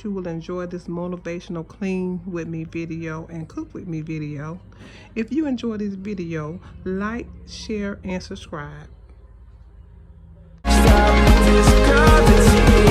you will enjoy this motivational clean with me video and cook with me video. If you enjoy this video, like, share, and subscribe. Stop this gravity,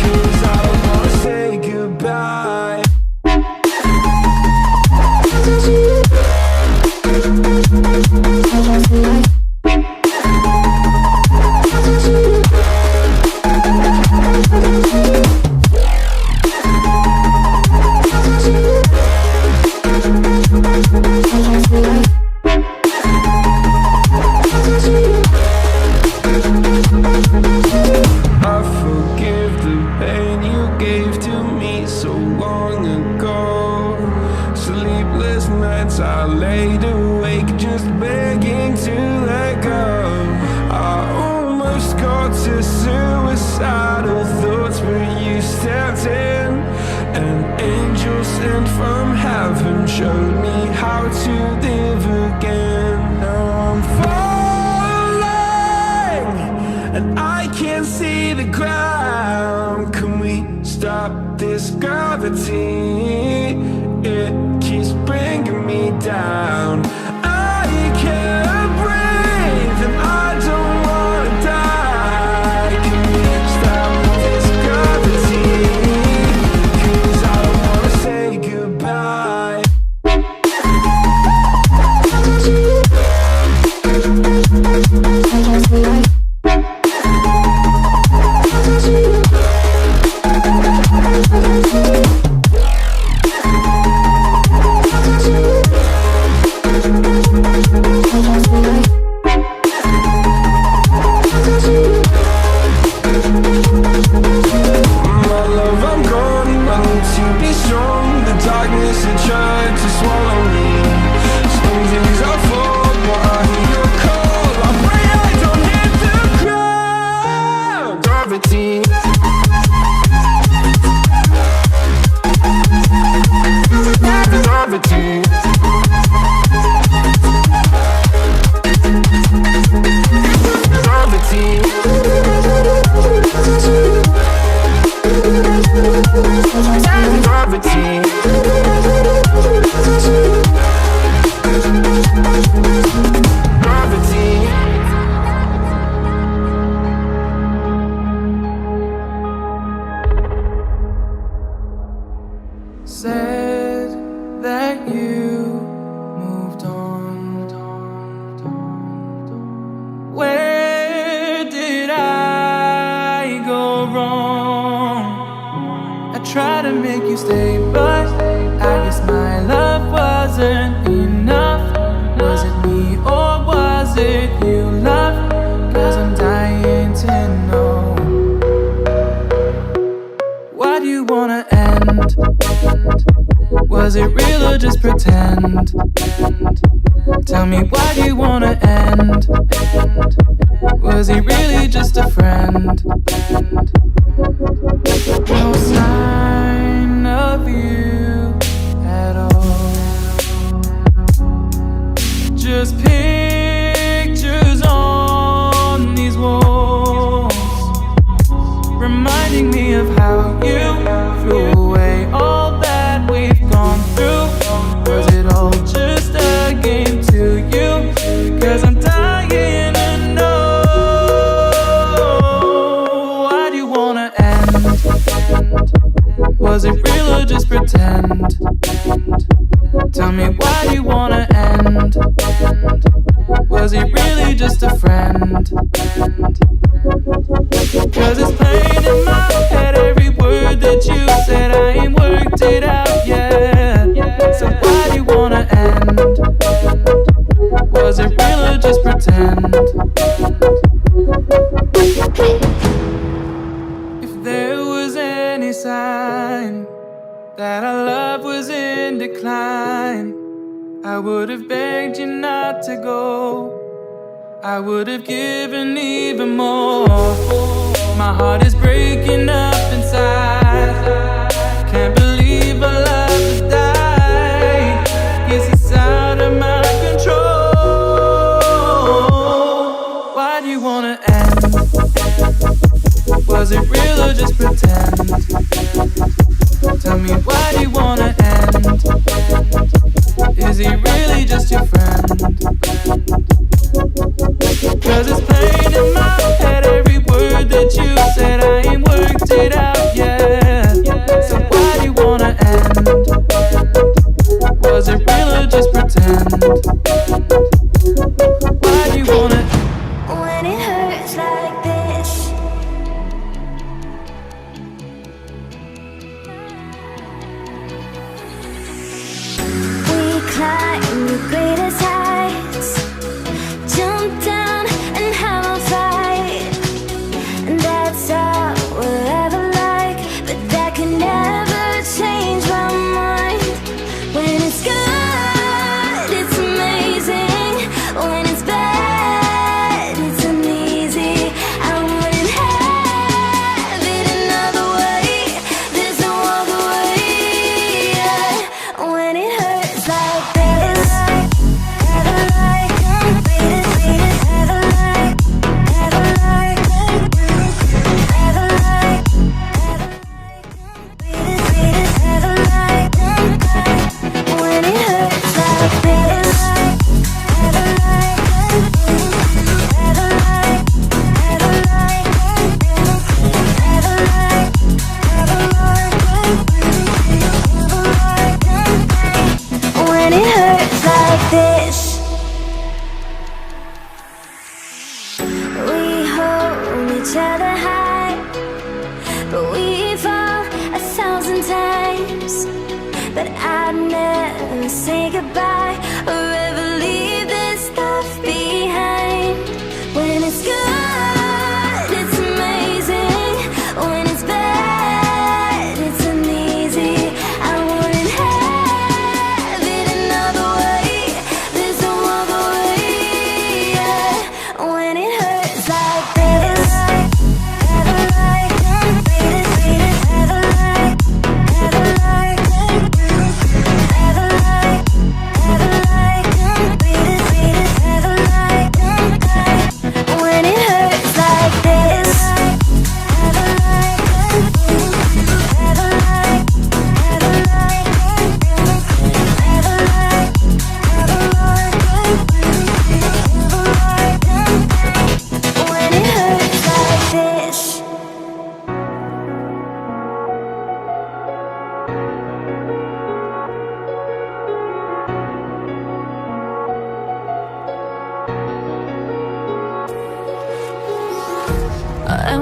'cause I don't wanna say goodbye. I laid awake just begging to let go. I almost got to suicidal thoughts, but you stepped in. An angel sent from heaven showed me how to live again. Now I'm falling and I can't see the ground. Can we stop this gravity? It keeps bringing me down. I can't breathe and I don't wanna die. Can we stop this gravity? 'Cause I don't wanna say goodbye. Said that you moved on. Where did I go wrong? I tried to make you stay, but I guess my love wasn't enough. Was it me or was it you, love? 'Cause I'm dying to know. Why do you wanna end? Was it real or just pretend? Tell me, why do you wanna end? Was he really just a friend? No sign of you at all. Just pictures on these walls, reminding me of how you threw away all that we've gone through. Was it all just a game to you? 'Cause I'm dying to know. Why do you wanna end? Was it real or just pretend? Tell me, why do you wanna end? Was he really just a friend? 'Cause it's plain in my head, every word that you said, I ain't worked it out yet. So why do you wanna end? Was it real or just pretend? If there was any sign that our love was in decline, I would have begged you not to go. I would have given even more. My heart is breaking up inside. Can't believe our love has died. Guess it's out of my control. Why do you wanna end? Was it real or just pretend?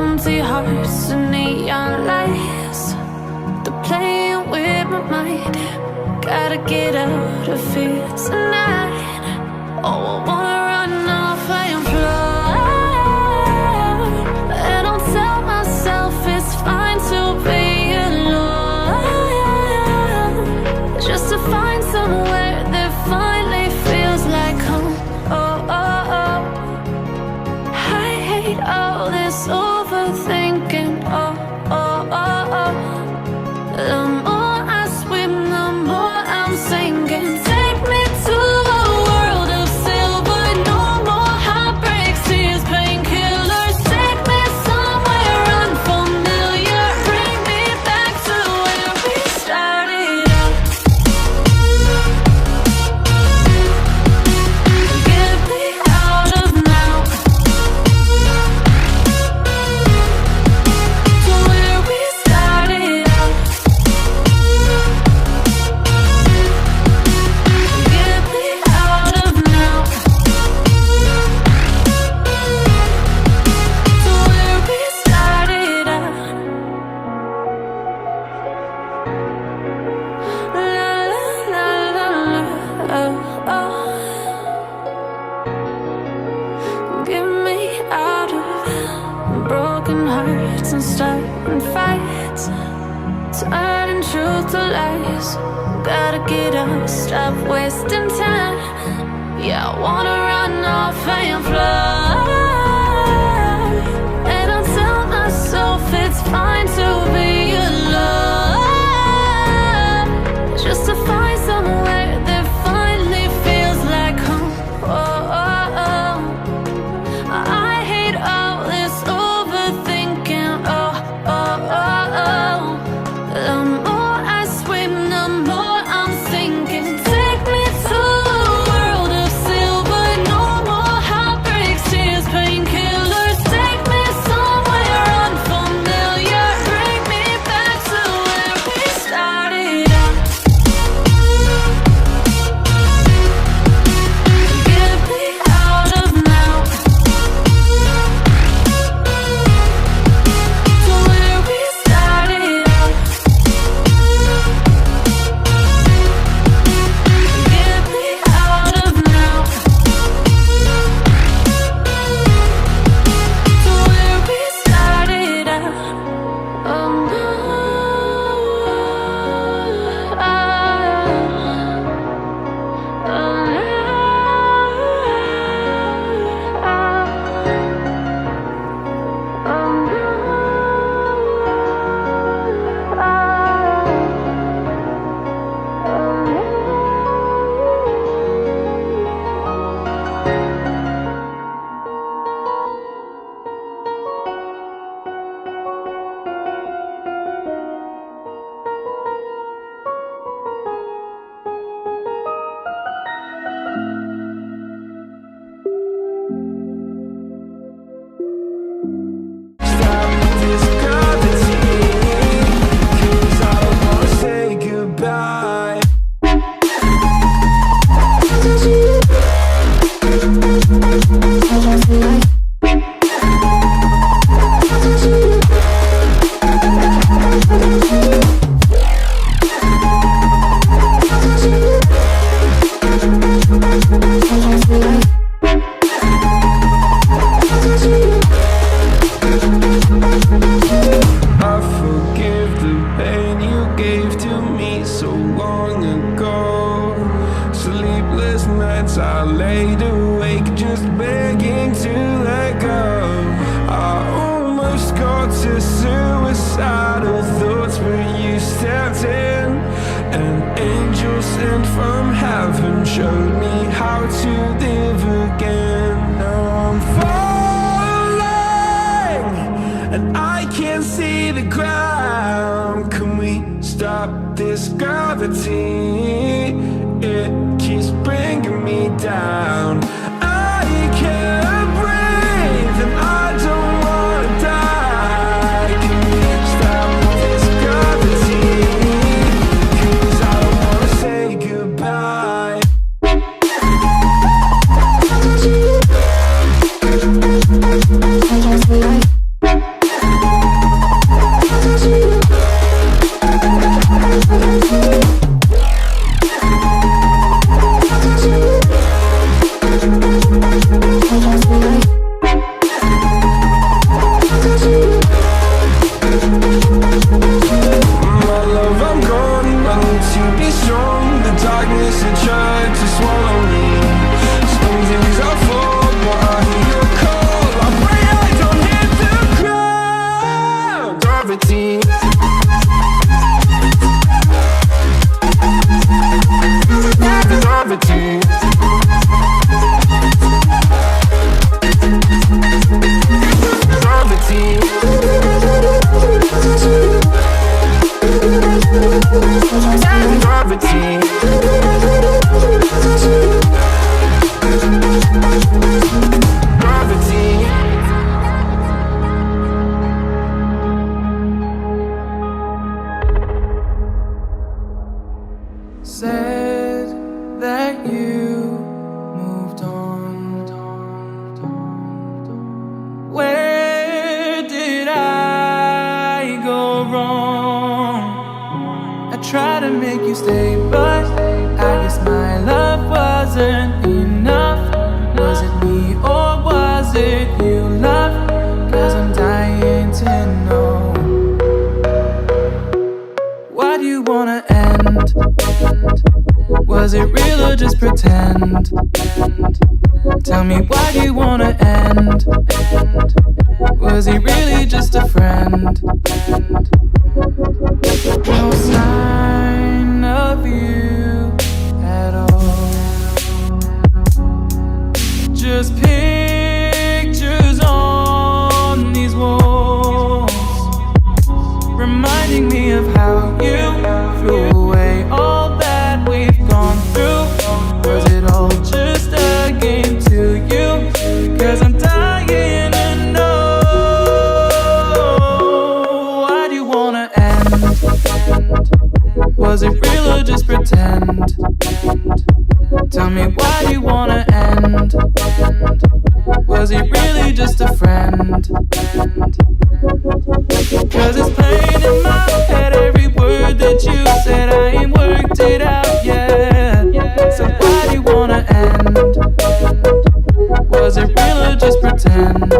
empty hearts and neon lights. They're playing with my mind. Gotta get out of here tonight. Oh, I wanna run off and fly. And I'll tell myself it's fine to be alone, just to find somewhere that finally feels like home. Oh, oh, oh. I hate all this overthinking. Oh, oh, oh, oh. The more I swim, the more I'm sinking. Take me to a world of silver. No more heartbreaks, tears, painkillers. Take me somewhere unfamiliar. Bring me back to where we started out. Get me out of now, to where we started out. Get me out of now, to where we started out. La la la la la, oh, oh. Get me out of broken hearts and starting fights, turning truth to lies. Gotta get up, stop wasting time. Yeah, I wanna run off and fly. And I'll tell myself it's fine to be alone, just to find somewhere that finally feels like home. Oh, oh, oh. I hate all this overthinking. Oh, oh, oh, oh. The more I swim, the more I'm sinking. Take me to a world of silver. No more heartbreaks, tears, painkillers. Take me somewhere unfamiliar. Bring me back to where we started out. Get me out of now, to where we started out. Get me out of now, to where we started out. Oh no, Stop this gravity, 'cause I don't wanna say goodbye. I forgive the pain you gave to me so long ago. Sleepless nights I laid awake just begging to let go. I almost got to suicidal thoughts, but you stepped in. An angel sent from heaven showed me how to live again. Now I'm falling and I can't see the ground. Can we stop this gravity? It keeps bringing me down. I can't breathe and I don't wanna die. Can we stop this gravity? 'Cause I don't wanna say goodbye. Gravity. Said that you moved on. Where did I go wrong? I tried to make you stay, but I guess my love wasn't enough. Was it me or was it you, love? 'Cause I'm dying to know. Why do you wanna end? Was it real or just pretend? Tell me, why do you wanna end? Was he really just a friend? No sign of you at all. Just pictures on these walls, reminding me of how you threw away all that we've gone through. Was it all just a game to you? 'Cause I'm dying to know. Why do you wanna end? Was it real or just pretend? Tell me, why do you wanna end? Was he really just a friend? 'Cause it's plain in my head, every word that you said, I ain't worked it out yet. So why do you wanna end? Was it real or just pretend?